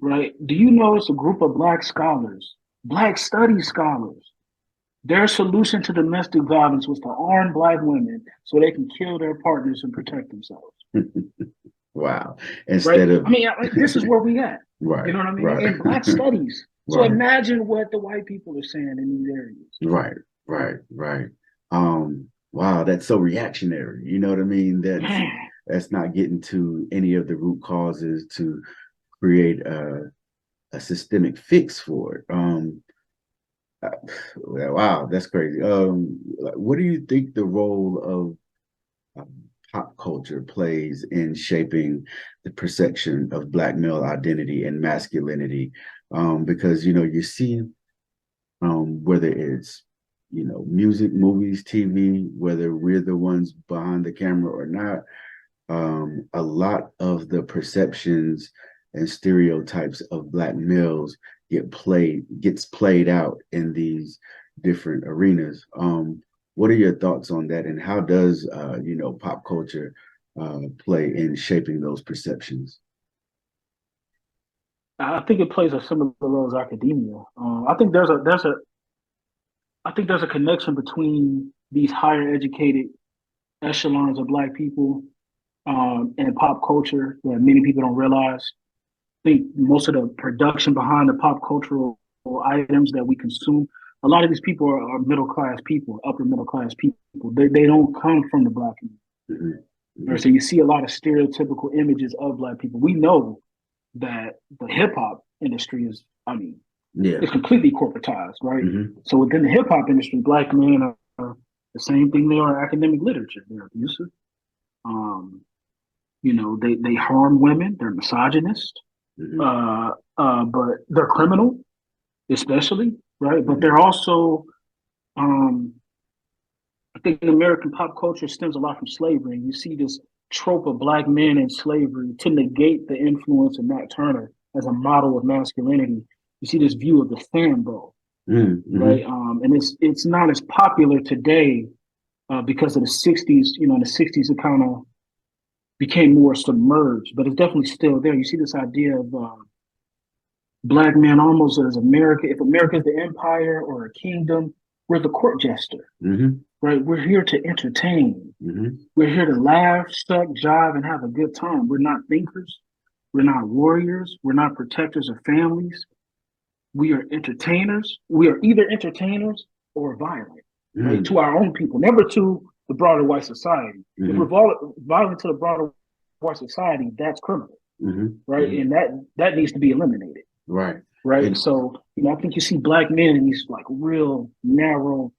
right? Do you know it's a group of Black scholars, Black studies scholars, their solution to domestic violence was to arm Black women so they can kill their partners and protect themselves. Wow. Instead of, I mean, this is where we at. Right. You know what I mean? Right. In Black studies. So imagine what the white people are saying in these areas. Right. Wow, that's so reactionary. You know what I mean? That's not getting to any of the root causes to create a systemic fix for it. Wow, that's crazy. What do you think the role of pop culture plays in shaping the perception of Black male identity and masculinity? Because you see, whether it's music, movies, TV, whether we're the ones behind the camera or not, a lot of the perceptions and stereotypes of Black males gets played out in these different arenas. What are your thoughts on that, and how does pop culture play in shaping those perceptions? I think it plays a similar role as academia. I think there's a connection between these higher educated echelons of Black people and pop culture that many people don't realize. I think most of the production behind the pop cultural items that we consume, a lot of these people are middle class people, upper middle class people. They don't come from the Black community. So you see a lot of stereotypical images of Black people. We know that the hip hop industry is, it's completely corporatized, right? So within the hip hop industry, Black men are the same thing they are in academic literature. They're abusive. They harm women. They're misogynist. But they're criminal, especially, right? But they're also, I think American pop culture stems a lot from slavery. You see this trope of Black men in slavery to negate the influence of Nat Turner as a model of masculinity. You see this view of the Sambo, right? And it's not as popular today because of the 60s. In the 60s, it kind of became more submerged, but it's definitely still there. You see this idea of Black men almost as America. If America is the empire or a kingdom, we're the court jester, right? We're here to entertain. We're here to laugh, suck, jive, and have a good time. We're not thinkers. We're not warriors. We're not protectors of families. We are entertainers. We are either entertainers or violent, right? To our own people, never to the broader white society. If we're violent to the broader white society, that's criminal, right? And that needs to be eliminated, right? And so, I think you see Black men in these like real narrow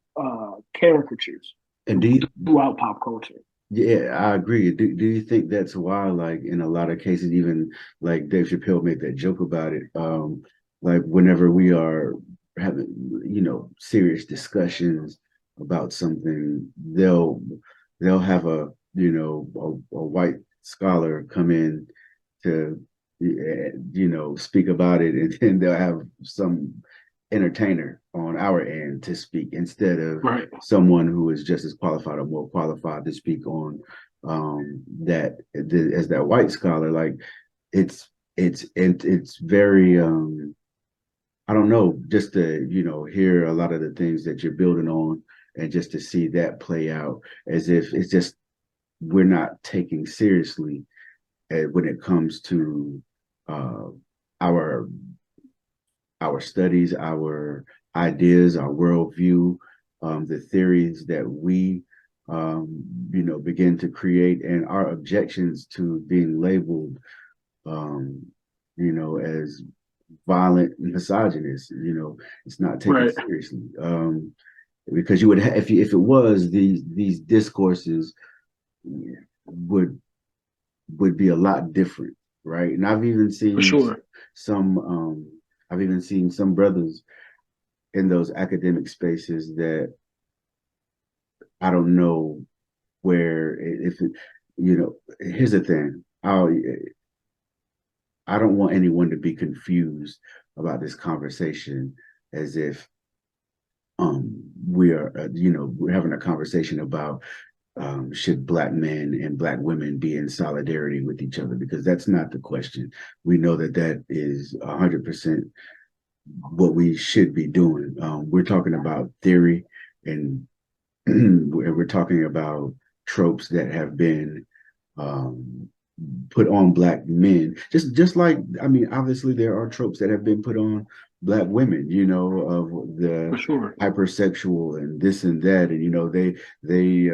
caricatures throughout pop culture. Yeah, I agree. Do you think that's why, like in a lot of cases, even like Dave Chappelle made that joke about it, like whenever we are having serious discussions about something, they'll have a white scholar come in to speak about it, and then they'll have some entertainer on our end to speak instead of someone who is just as qualified or more qualified to speak on that as that white scholar. Like it's very I don't know, just to hear a lot of the things that you're building on, and just to see that play out, as if it's just we're not taking seriously when it comes to our studies, our ideas, our worldview, the theories that we begin to create, and our objections to being labeled as violent misogynist. It's not taken seriously. Because you would if it was, these discourses would be a lot different, right? And I've even seen some brothers in those academic spaces that I don't know where, if it, here's the thing. I don't want anyone to be confused about this conversation as if we're having a conversation about should Black men and Black women be in solidarity with each other, because that's not the question. We know that is 100% what we should be doing. We're talking about theory, and we're talking about tropes that have been put on Black men. Just like, obviously there are tropes that have been put on Black women, of the hypersexual and this and that, and they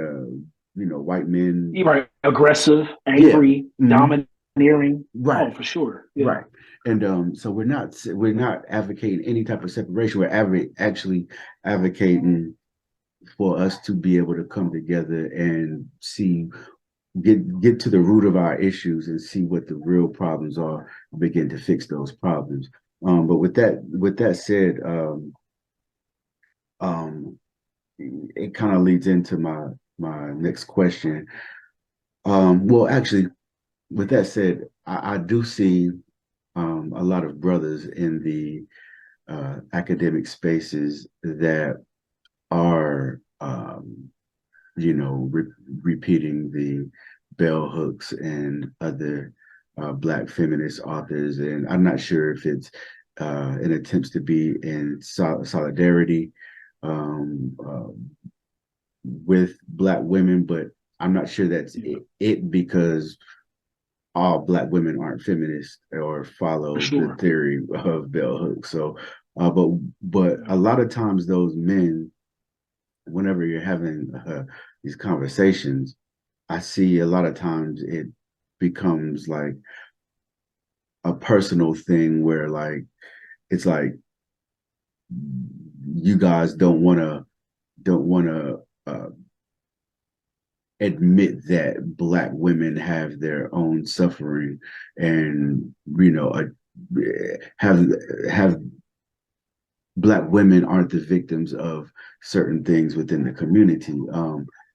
white men, right, aggressive, angry, domineering, right? Oh, for sure, right. And so we're not advocating any type of separation. We're actually advocating for us to be able to come together and get to the root of our issues and see what the real problems are, and begin to fix those problems. But with that said, it kind of leads into my next question. Well, actually, with that said, I do see a lot of brothers in the academic spaces that are repeating the bell hooks and other Black feminist authors, and I'm not sure if it's in attempts to be in solidarity with Black women, but I'm not sure that's it, because all Black women aren't feminists or follow the theory of bell hooks. So, but a lot of times those men, whenever you're having these conversations, I see a lot of times it becomes like a personal thing where it's like you guys don't want to admit that Black women have their own suffering, and have Black women aren't the victims of certain things within the community.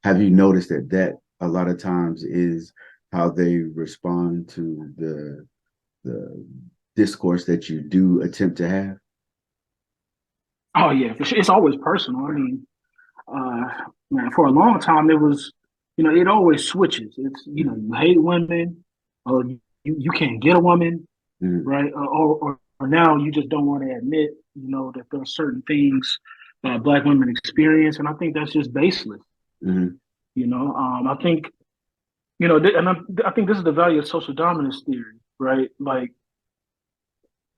Have you noticed that a lot of times is how they respond to the discourse that you do attempt to have? Oh yeah, for sure. It's always personal. Man, for a long time it was, it always switches. It's, you hate women, or you can't get a woman, right? Or now you just don't want to admit, that there are certain things that Black women experience, and I think that's just baseless. I think, I think this is the value of social dominance theory, right? Like,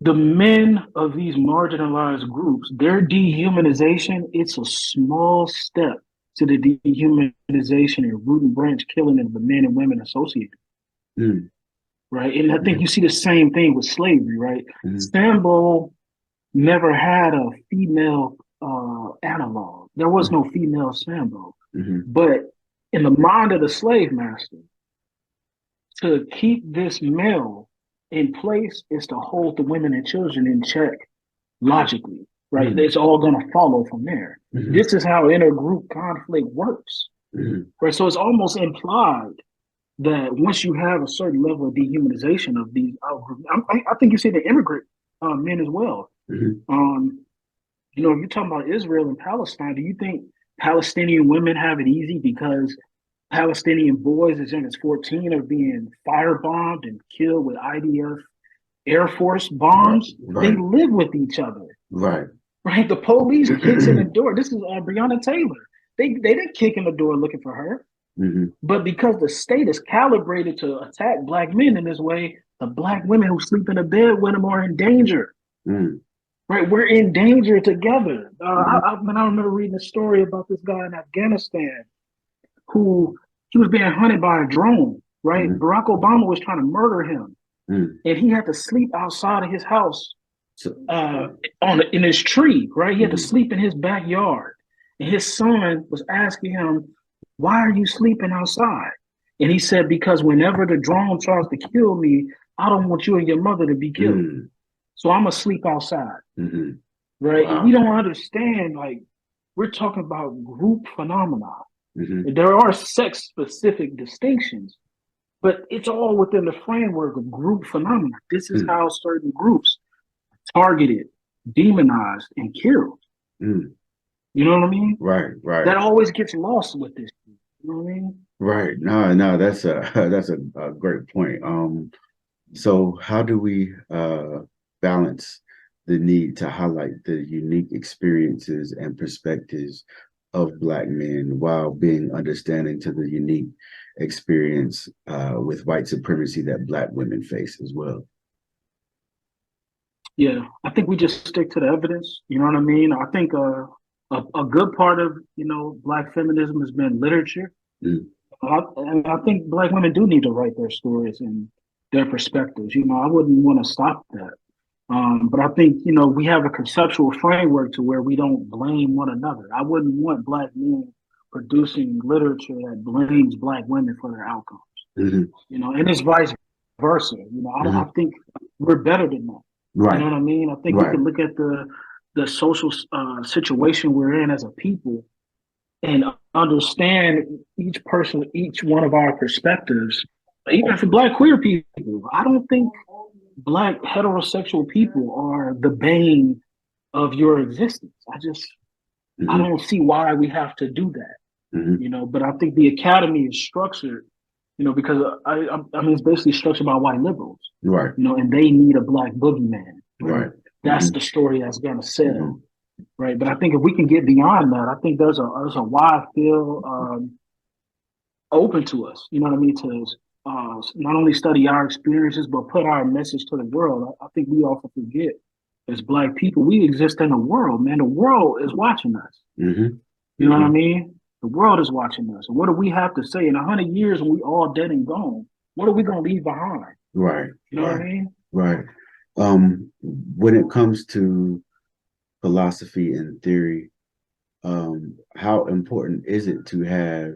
the men of these marginalized groups, their dehumanization, it's a small step to the dehumanization and root and branch killing of the men and women associated. Right. And I think you see the same thing with slavery, right? Sambo never had a female analog. There was no female Sambo. But in the mind of the slave master, to keep this male in place is to hold the women and children in check logically, right? It's all going to follow from there. This is how intergroup conflict works, right? So it's almost implied that once you have a certain level of dehumanization of these outgroups, I think you see the immigrant men as well. If you're talking about Israel and Palestine, do you think Palestinian women have it easy because Palestinian boys as young as 14 are being firebombed and killed with IDF Air Force bombs? Right. They live with each other. Right. The police kicks in the door. This is Breonna Taylor. They didn't kick in the door looking for her. But because the state is calibrated to attack Black men in this way, the Black women who sleep in the bed with them are in danger. Right? We're in danger together. I remember reading a story about this guy in Afghanistan who he was being hunted by a drone, right? Barack Obama was trying to murder him. And he had to sleep outside of his house in his tree, right? He had to sleep in his backyard. And his son was asking him, why are you sleeping outside? And he said, because whenever the drone tries to kill me, I don't want you and your mother to be killed. So I'm going to sleep outside. Right? Wow. And we don't understand, like, we're talking about group phenomena. There are sex-specific distinctions, but it's all within the framework of group phenomena. This is how certain groups are targeted, demonized, and killed. You know what I mean? Right. That always gets lost with this. You know what I mean? Right. No, that's a great point. So how do we balance the need to highlight the unique experiences and perspectives of Black men while being understanding to the unique experience with white supremacy that Black women face as well? Yeah, I think we just stick to the evidence. You know what I mean? I think a good part of, Black feminism has been literature. And I think Black women do need to write their stories and their perspectives. I wouldn't want to stop that. But I think, we have a conceptual framework to where we don't blame one another. I wouldn't want Black men producing literature that blames Black women for their outcomes. And it's vice versa. I think we're better than that. Right. You know what I mean? I think we can look at the social situation we're in as a people and understand each one of our perspectives. Even for Black queer people, I don't think Black heterosexual people are the bane of your existence. I don't see why we have to do that. But I think the academy is structured, because I mean it's basically structured by white liberals, right? And they need a Black boogeyman, right? That's the story that's gonna sell, right? But I think if we can get beyond that, I think there's a wide field open to us. You know what I mean? To not only study our experiences, but put our message to the world. I think we often forget as Black people, we exist in the world, man. The world is watching us. You know what I mean? The world is watching us. And what do we have to say? In 100 years, when we all dead and gone, what are we going to leave behind? Right. You know what I mean? Right. When it comes to philosophy and theory, how important is it to have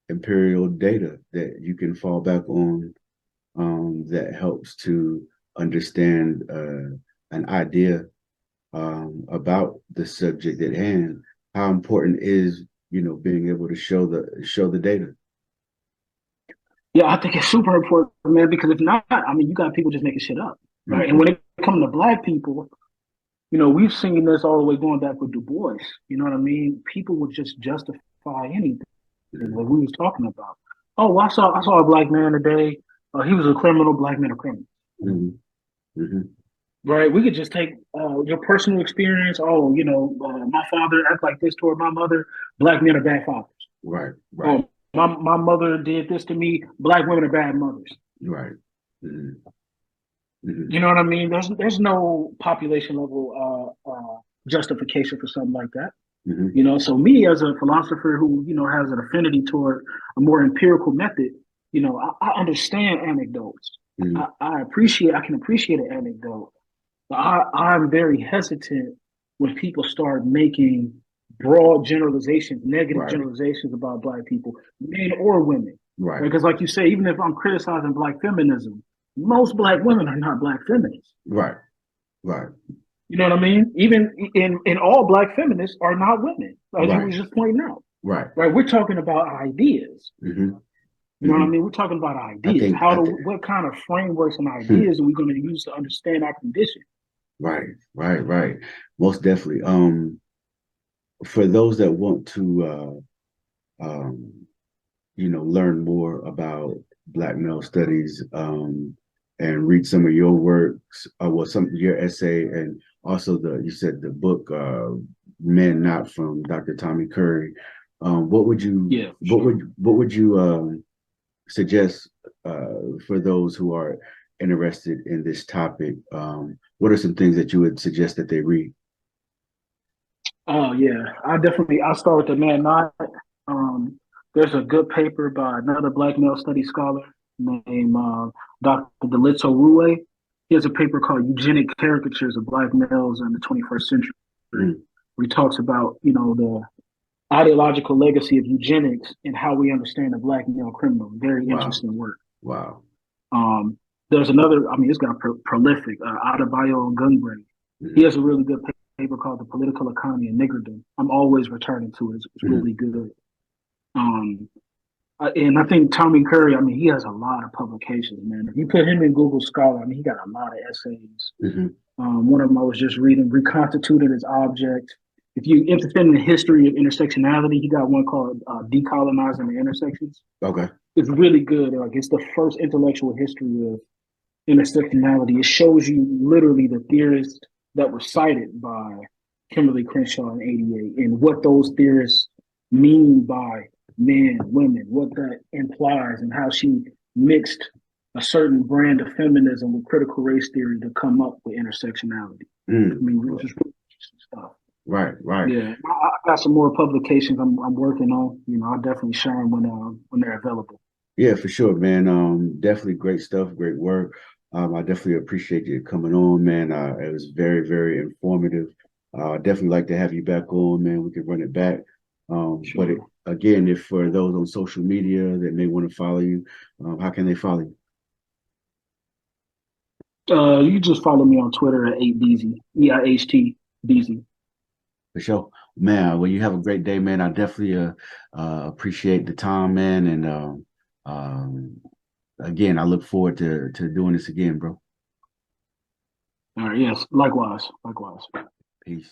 empirical data that you can fall back on that helps to understand an idea about the subject at hand? How important is being able to show the data? Yeah, I think it's super important, man, because if not, I mean, you got people just making shit up, right? And when it comes to Black people, we've seen this all the way going back with Du Bois. You know what I mean? People would just justify anything. Like we was talking about. Oh, I saw a Black man today. He was a criminal. Black men are criminals. Right? We could just take your personal experience. Oh, my father acted like this toward my mother. Black men are bad fathers. Right. Oh, my mother did this to me. Black women are bad mothers. Right. You know what I mean? There's no population level justification for something like that. So me as a philosopher who, has an affinity toward a more empirical method, I understand anecdotes. I can appreciate an anecdote, but I'm very hesitant when people start making broad generalizations, negative generalizations about Black people, men or women. Right. Because like you say, even if I'm criticizing Black feminism, most Black women are not Black feminists. Right. You know what I mean? Even in all Black feminists are not women, as you was just pointing out. Right. We're talking about ideas. You know what I mean? We're talking about ideas. What kind of frameworks and ideas are we going to use to understand our condition? Right. Most definitely. For those that want to, learn more about Black male studies, and read some of your works, some of your essay, and also you said the book "Men Not" from Dr. Tommy Curry. What would you suggest for those who are interested in this topic? What are some things that you would suggest that they read? Oh yeah, I'll start with the Man Not. There's a good paper by another Black male studies scholar named Dr. Delitso Rue. He has a paper called Eugenic Caricatures of Black Males in the 21st Century, where he talks about, the ideological legacy of eugenics and how we understand the Black male criminal. Very interesting work. Wow. There's another, this guy prolific, Adebayo Gunbrae. He has a really good paper called The Political Economy of Niggerdom. I'm always returning to it. It's really good. And I think Tommy Curry, he has a lot of publications, man. If you put him in Google Scholar, he got a lot of essays. One of them I was just reading, Reconstituted as Object. If you're interested in the history of intersectionality, he got one called Decolonizing the Intersections. Okay. It's really good. It's the first intellectual history of intersectionality. It shows you literally the theorists that were cited by Kimberly Crenshaw in '88 and what those theorists mean by men, women, what that implies, and how she mixed a certain brand of feminism with critical race theory to come up with intersectionality. Which is really interesting stuff. Right. Yeah, I got some more publications I'm working on. I'll definitely share them when they're available. Yeah, for sure, man. Definitely great stuff, great work. I definitely appreciate you coming on, man. It was very, very informative. Definitely like to have you back on, man. We could run it back. But again, if for those on social media that may want to follow you, how can they follow you? You just follow me on Twitter at 8Beezy, EIHT Beezy. For sure, man. Well, you have a great day, man. I definitely appreciate the time, man. And again, I look forward to doing this again, bro. All right. Yes. Likewise. Peace.